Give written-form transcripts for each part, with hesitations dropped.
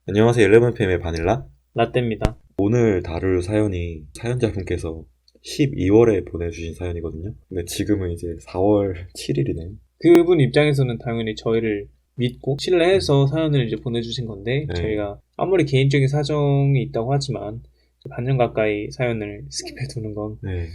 안녕하세요. 11PM의 바닐라. 라떼입니다. 오늘 다룰 사연이 사연자분께서 12월에 보내주신 사연이거든요. 근데 지금은 이제 4월 7일이네요. 그분 입장에서는 당연히 저희를 믿고 신뢰해서 사연을 이제 보내주신 건데 네. 저희가 아무리 개인적인 사정이 있다고 하지만 반년 가까이 사연을 스킵해 두는 건 네.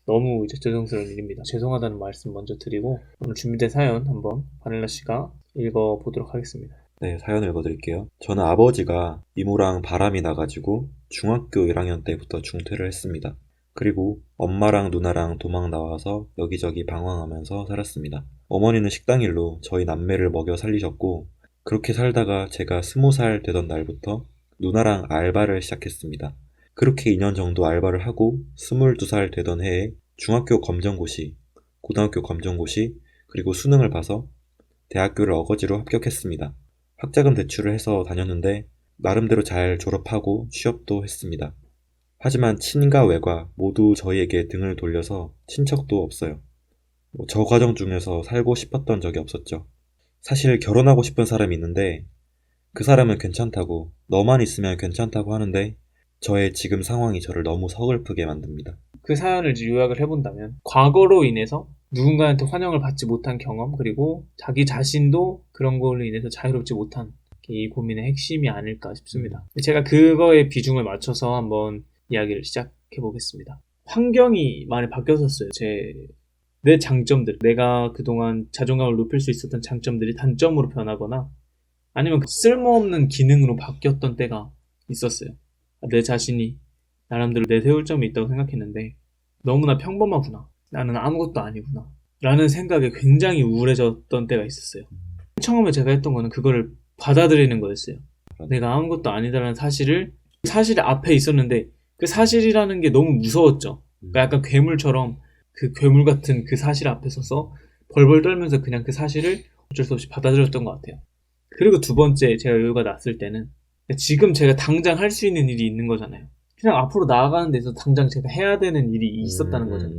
너무 이제 죄송스러운 일입니다. 죄송하다는 말씀 먼저 드리고 오늘 준비된 사연 한번 바닐라 씨가 읽어보도록 하겠습니다. 네, 사연 읽어드릴게요. 저는 아버지가 이모랑 바람이 나가지고 중학교 1학년 때부터 중퇴를 했습니다. 그리고 엄마랑 누나랑 도망 나와서 여기저기 방황하면서 살았습니다. 어머니는 식당 일로 저희 남매를 먹여 살리셨고, 그렇게 살다가 제가 20살 되던 날부터 누나랑 알바를 시작했습니다. 그렇게 2년 정도 알바를 하고 22살 되던 해에 중학교 검정고시, 고등학교 검정고시, 그리고 수능을 봐서 대학교를 어거지로 합격했습니다. 학자금 대출을 해서 다녔는데 나름대로 잘 졸업하고 취업도 했습니다. 하지만 친가 외가 모두 저희에게 등을 돌려서 친척도 없어요. 저 과정 중에서 살고 싶었던 적이 없었죠. 사실 결혼하고 싶은 사람이 있는데 그 사람은 괜찮다고, 너만 있으면 괜찮다고 하는데 저의 지금 상황이 저를 너무 서글프게 만듭니다. 그 사연을 이제 요약을 해본다면 과거로 인해서 누군가한테 환영을 받지 못한 경험 그리고 자기 자신도 그런 걸로 인해서 자유롭지 못한 게 이 고민의 핵심이 아닐까 싶습니다. 제가 그거에 비중을 맞춰서 한번 이야기를 시작해 보겠습니다. 환경이 많이 바뀌었었어요. 내 장점들, 내가 그동안 자존감을 높일 수 있었던 장점들이 단점으로 변하거나 아니면 쓸모없는 기능으로 바뀌었던 때가 있었어요. 내 자신이 나름대로 내세울 점이 있다고 생각했는데 너무나 평범하구나. 나는 아무것도 아니구나. 라는 생각에 굉장히 우울해졌던 때가 있었어요. 처음에 제가 했던 거는 그거를 받아들이는 거였어요. 내가 아무것도 아니다라는 사실이 앞에 있었는데 그 사실이라는 게 너무 무서웠죠. 그러니까 약간 괴물처럼 그 괴물 같은 그 사실 앞에 서서 벌벌 떨면서 그냥 그 사실을 어쩔 수 없이 받아들였던 것 같아요. 그리고 두 번째 제가 여유가 났을 때는 지금 제가 당장 할 수 있는 일이 있는 거잖아요. 그냥 앞으로 나아가는 데서 당장 제가 해야 되는 일이 있었다는 거죠.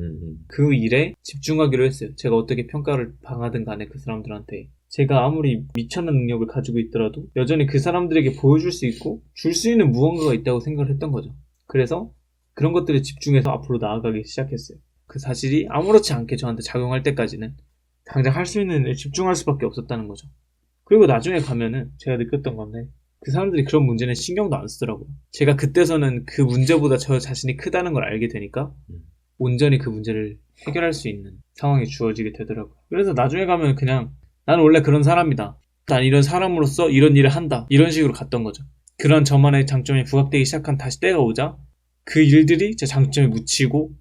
그 일에 집중하기로 했어요. 제가 어떻게 평가를 당하든 간에 그 사람들한테 제가 아무리 미천한 능력을 가지고 있더라도 여전히 그 사람들에게 보여줄 수 있고 줄 수 있는 무언가가 있다고 생각을 했던 거죠. 그래서 그런 것들에 집중해서 앞으로 나아가기 시작했어요. 그 사실이 아무렇지 않게 저한테 작용할 때까지는 당장 할 수 있는 일에 집중할 수밖에 없었다는 거죠. 그리고 나중에 가면은 제가 느꼈던 건데 그 사람들이 그런 문제는 신경도 안 쓰더라고요. 제가 그때서는 그 문제보다 저 자신이 크다는 걸 알게 되니까 온전히 그 문제를 해결할 수 있는 상황이 주어지게 되더라고요. 그래서 나중에 가면 그냥 나는 원래 그런 사람이다. 난 이런 사람으로서 이런 일을 한다. 이런 식으로 갔던 거죠. 그런 저만의 장점이 부각되기 시작한 다시 때가 오자 그 일들이 제 장점에 묻히고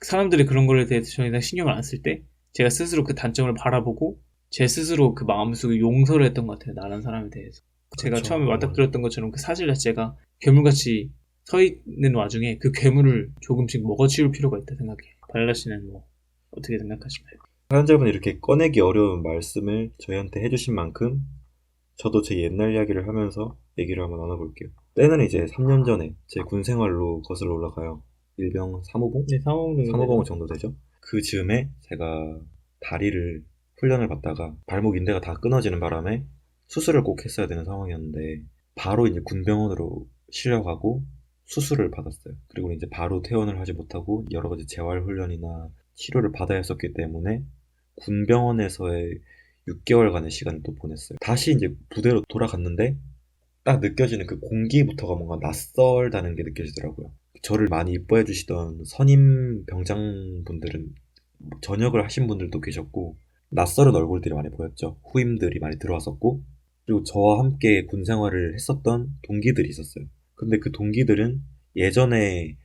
사람들이 그런 거에 대해서 저 이상 신경을 안 쓸 때 제가 스스로 그 단점을 바라보고 제 스스로 그 마음속에 용서를 했던 것 같아요. 나란 사람에 대해서. 제가 그렇죠. 처음에 맞닥뜨렸던 것처럼 그 사실 자체가 괴물같이 서 있는 와중에 그 괴물을 조금씩 먹어치울 필요가 있다 생각해요. 발라 씨는 뭐 어떻게 생각하시나요? 사연자분이 이렇게 꺼내기 어려운 말씀을 저희한테 해주신 만큼 저도 제 옛날 이야기를 하면서 얘기를 한번 나눠볼게요. 때는 이제 3년 전에 제 군 생활로 거슬러 올라가요. 일병 3호봉? 네, 상황 3호봉 정도 되죠. 그 즈음에 제가 다리를 훈련을 받다가 발목 인대가 다 끊어지는 바람에 수술을 꼭 했어야 되는 상황이었는데 바로 이제 군병원으로 실려가고 수술을 받았어요. 그리고 이제 바로 퇴원을 하지 못하고 여러 가지 재활 훈련이나 치료를 받아야 했었기 때문에 군병원에서의 6개월간의 시간을 또 보냈어요. 다시 이제 부대로 돌아갔는데 딱 느껴지는 그 공기부터가 뭔가 낯설다는 게 느껴지더라고요. 저를 많이 이뻐해 주시던 선임 병장분들은 전역을 하신 분들도 계셨고 낯설은 얼굴들이 많이 보였죠. 후임들이 많이 들어왔었고 그리고 저와 함께 군 생활을 했었던 동기들이 있었어요. 근데 그 동기들은 예전에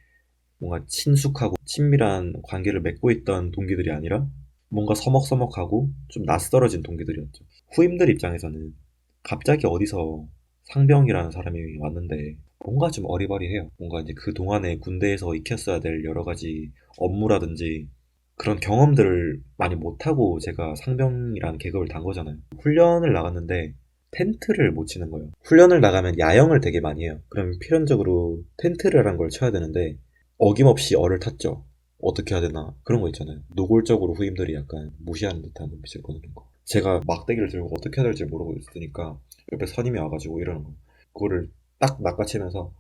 뭔가 친숙하고 친밀한 관계를 맺고 있던 동기들이 아니라 뭔가 서먹서먹하고 좀 낯설어진 동기들이었죠. 후임들 입장에서는 갑자기 어디서 상병이라는 사람이 왔는데 뭔가 좀 어리버리해요. 뭔가 이제 그 동안에 군대에서 익혔어야 될 여러 가지 업무라든지 그런 경험들을 많이 못하고 제가 상병이라는 계급을 단 거잖아요. 훈련을 나갔는데 텐트를 못 치는 거예요. 훈련을 나가면 야영을 되게 많이 해요. 그럼 필연적으로 텐트라는 걸 쳐야 되는데 어김없이 얼을 탔죠. 어떻게 해야 되나 그런 거 있잖아요. 노골적으로 후임들이 약간 무시하는 듯한 눈빛을 보내는 거. 제가 막대기를 들고 어떻게 해야 될지 모르고 있으니까 옆에 선임이 와가지고 이러는 거. 그거를 딱 낚아채면서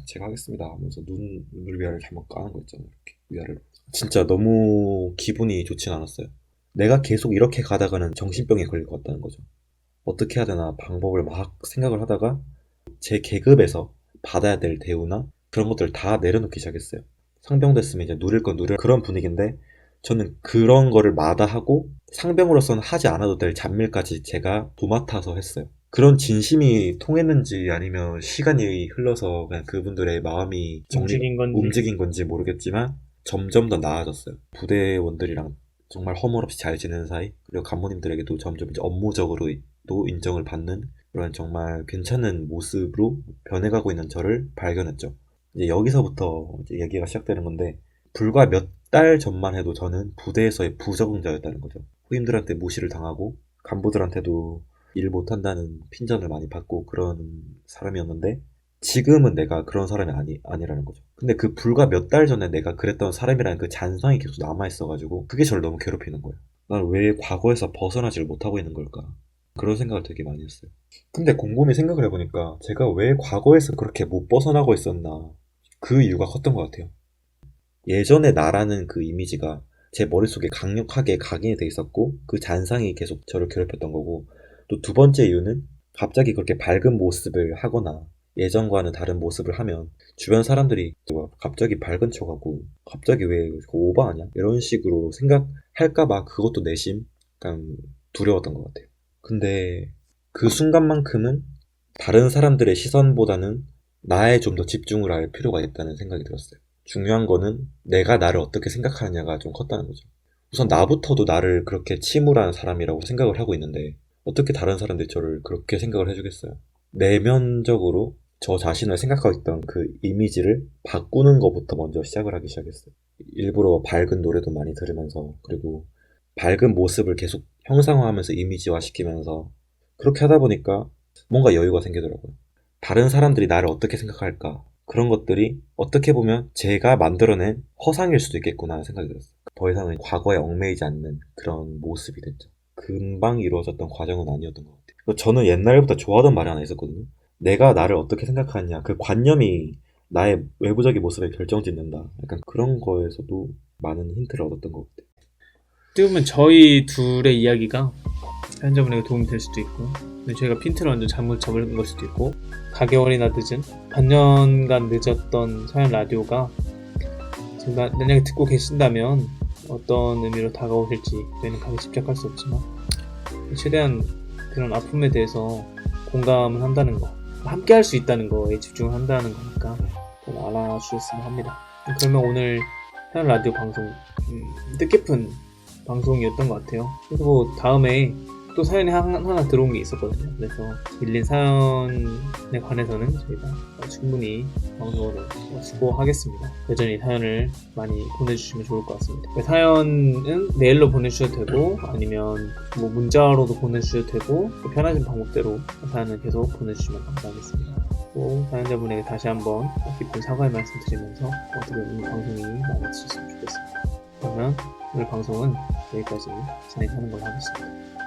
제가 하겠습니다 하면서 눈물 위아래를 잘못 까는 거 있잖아요. 이렇게 위아래로. 진짜 너무 기분이 좋진 않았어요. 내가 계속 이렇게 가다가는 정신병에 걸릴 것 같다는 거죠. 어떻게 해야 되나 방법을 막 생각을 하다가 제 계급에서 받아야 될 대우나 그런 것들을 다 내려놓기 시작했어요. 상병됐으면 이제 누릴 건 누릴 그런 분위기인데 저는 그런 거를 마다하고 상병으로서는 하지 않아도 될 잡일까지 제가 도맡아서 했어요. 그런 진심이 통했는지 아니면 시간이 흘러서 그냥 그분들의 마음이 움직인 건지 모르겠지만 점점 더 나아졌어요. 부대원들이랑 정말 허물없이 잘 지내는 사이, 그리고 간부님들에게도 점점 이제 업무적으로도 인정을 받는 그런 정말 괜찮은 모습으로 변해가고 있는 저를 발견했죠. 이제 여기서부터 이제 얘기가 시작되는 건데, 불과 몇 달 전만 해도 저는 부대에서의 부적응자였다는 거죠. 후임들한테 무시를 당하고 간부들한테도 일 못한다는 핀잔을 많이 받고 그런 사람이었는데, 지금은 내가 그런 사람이 아니라는 거죠. 근데 그 불과 몇 달 전에 내가 그랬던 사람이라는 그 잔상이 계속 남아있어가지고 그게 저를 너무 괴롭히는 거예요. 난 왜 과거에서 벗어나지를 못하고 있는 걸까? 그런 생각을 되게 많이 했어요. 근데 곰곰이 생각을 해보니까 제가 왜 과거에서 그렇게 못 벗어나고 있었나, 그 이유가 컸던 것 같아요. 예전의 나라는 그 이미지가 제 머릿속에 강력하게 각인이 돼 있었고 그 잔상이 계속 저를 괴롭혔던 거고, 또 두 번째 이유는 갑자기 그렇게 밝은 모습을 하거나 예전과는 다른 모습을 하면 주변 사람들이 갑자기 밝은 척하고 갑자기 왜 오버하냐 이런 식으로 생각할까봐 그것도 내심 약간 두려웠던 것 같아요. 근데 그 순간만큼은 다른 사람들의 시선보다는 나에 좀 더 집중을 할 필요가 있다는 생각이 들었어요. 중요한 거는 내가 나를 어떻게 생각하느냐가 좀 컸다는 거죠. 우선 나부터도 나를 그렇게 침울한 사람이라고 생각을 하고 있는데 어떻게 다른 사람들이 저를 그렇게 생각을 해주겠어요. 내면적으로 저 자신을 생각하고 있던 그 이미지를 바꾸는 것부터 먼저 시작을 하기 시작했어요. 일부러 밝은 노래도 많이 들으면서, 그리고 밝은 모습을 계속 형상화하면서 이미지화 시키면서, 그렇게 하다 보니까 뭔가 여유가 생기더라고요. 다른 사람들이 나를 어떻게 생각할까, 그런 것들이 어떻게 보면 제가 만들어낸 허상일 수도 있겠구나 하는 생각이 들었어요. 더 이상은 과거에 얽매이지 않는 그런 모습이 됐죠. 금방 이루어졌던 과정은 아니었던 것 같아요. 저는 옛날부터 좋아하던 말이 하나 있었거든요. 내가 나를 어떻게 생각하느냐, 그 관념이 나의 외부적인 모습에 결정짓는다. 약간 그런 거에서도 많은 힌트를 얻었던 것 같아요. 어떻게 보면 저희 둘의 이야기가 사연자분에게 도움이 될 수도 있고, 근데 저희가 핀트를 완전 잘못 잡은 걸 수도 있고, 4개월이나 늦은, 반년간 늦었던 사연 라디오가 지금 만약에 듣고 계신다면 어떤 의미로 다가오실지 저희는 감히 집착할 수 없지만, 최대한 그런 아픔에 대해서 공감을 한다는 거, 함께 할 수 있다는 거에 집중을 한다는 거니까 좀 알아주셨으면 합니다. 그러면 오늘 사연 라디오 방송 뜻깊은 방송이었던 것 같아요. 그래서 뭐 다음에 또 사연이 하나 들어온 게 있었거든요. 그래서 밀린 사연에 관해서는 저희가 충분히 방송으로 수고하겠습니다. 여전히 사연을 많이 보내주시면 좋을 것 같습니다. 사연은 메일로 보내주셔도 되고, 아니면 뭐 문자로도 보내주셔도 되고, 편하신 방법대로 사연을 계속 보내주시면 감사하겠습니다. 또 사연자분에게 다시 한번 깊은 사과의 말씀 드리면서 어떻게 이 방송이 마무리되셨으면 좋겠습니다. 그러면 오늘 방송은 여기까지 진행하는 걸로 하겠습니다.